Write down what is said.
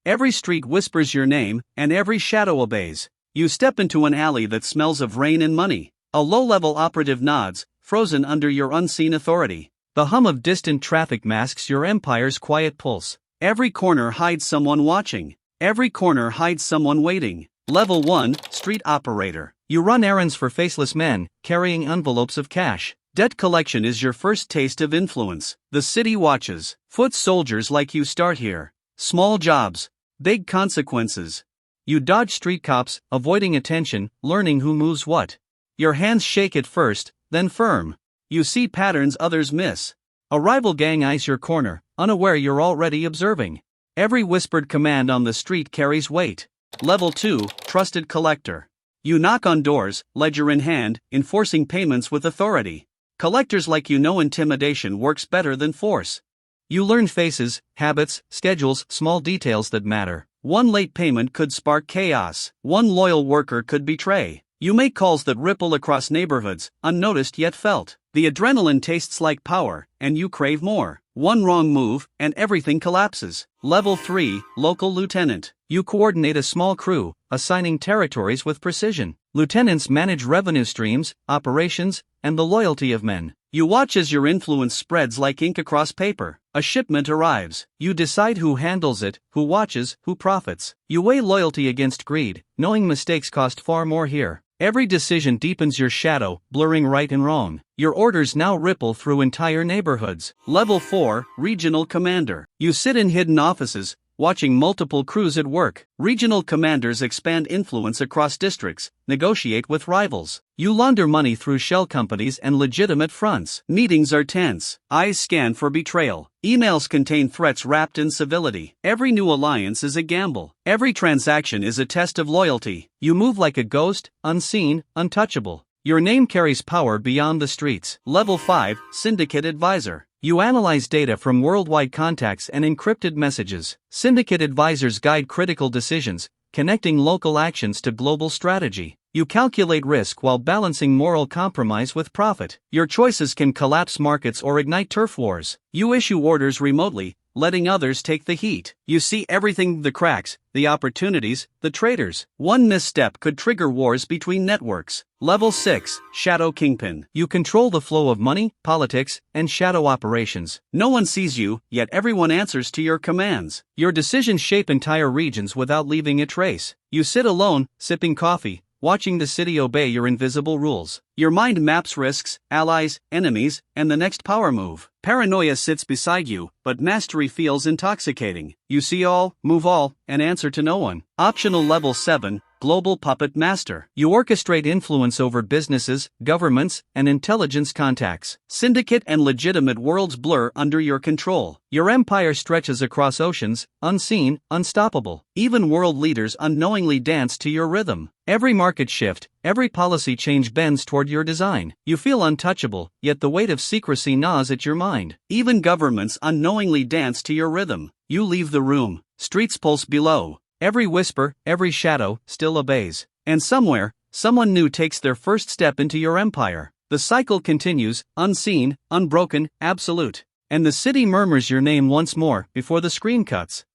Every street whispers your name, and every shadow obeys. You step into an alley that smells of rain and money. A low-level operative nods, frozen under your unseen authority. The hum of distant traffic masks your empire's quiet pulse. Every corner hides someone watching. Every corner hides someone waiting. Level 1, Street Operator. You run errands for faceless men, carrying envelopes of cash. Debt collection is your first taste of influence. The city watches. Foot soldiers like you start here. Small jobs. Big consequences. You dodge street cops, avoiding attention, learning who moves what. Your hands shake at first, then firm. You see patterns others miss. A rival gang eyes your corner, unaware you're already observing. Every whispered command on the street carries weight. Level 2, Trusted Collector. You knock on doors, ledger in hand, enforcing payments with authority. Collectors like you know intimidation works better than force. You learn faces, habits, schedules, small details that matter. One late payment could spark chaos. One loyal worker could betray. You make calls that ripple across neighborhoods, unnoticed yet felt. The adrenaline tastes like power, and you crave more. One wrong move, and everything collapses. Level 3, Local Lieutenant. You coordinate a small crew, assigning territories with precision. Lieutenants manage revenue streams, operations, and the loyalty of men. You watch as your influence spreads like ink across paper. A shipment arrives. You decide who handles it, who watches, who profits. You weigh loyalty against greed, knowing mistakes cost far more here. Every decision deepens your shadow, blurring right and wrong. Your orders now ripple through entire neighborhoods. Level 4, Regional Commander. You sit in hidden offices, watching multiple crews at work. Regional commanders expand influence across districts, negotiate with rivals. You launder money through shell companies and legitimate fronts. Meetings are tense. Eyes scan for betrayal. Emails contain threats wrapped in civility. Every new alliance is a gamble. Every transaction is a test of loyalty. You move like a ghost, unseen, untouchable. Your name carries power beyond the streets. Level 5, Syndicate Advisor. You analyze data from worldwide contacts and encrypted messages. Syndicate advisors guide critical decisions, connecting local actions to global strategy. You calculate risk while balancing moral compromise with profit. Your choices can collapse markets or ignite turf wars. You issue orders remotely, letting others take the heat. You see everything: the cracks, the opportunities, the traitors. One misstep could trigger wars between networks. Level 6, Shadow Kingpin. You control the flow of money, politics, and shadow operations. No one sees you, yet everyone answers to your commands. Your decisions shape entire regions without leaving a trace. You sit alone, sipping coffee, watching the city obey your invisible rules. Your mind maps risks, allies, enemies, and the next power move. Paranoia sits beside you, but mastery feels intoxicating. You see all, move all, and answer to no one. Optional Level 7, Global Puppet Master. You orchestrate influence over businesses, governments, and intelligence contacts. Syndicate and legitimate worlds blur under your control. Your empire stretches across oceans, unseen, unstoppable. Even world leaders unknowingly dance to your rhythm. Every market shift, every policy change bends toward your design. You feel untouchable, yet the weight of secrecy gnaws at your mind. Even governments unknowingly dance to your rhythm. You leave the room. Streets pulse below. Every whisper, every shadow, still obeys. And somewhere, someone new takes their first step into your empire. The cycle continues, unseen, unbroken, absolute. And the city murmurs your name once more before the screen cuts.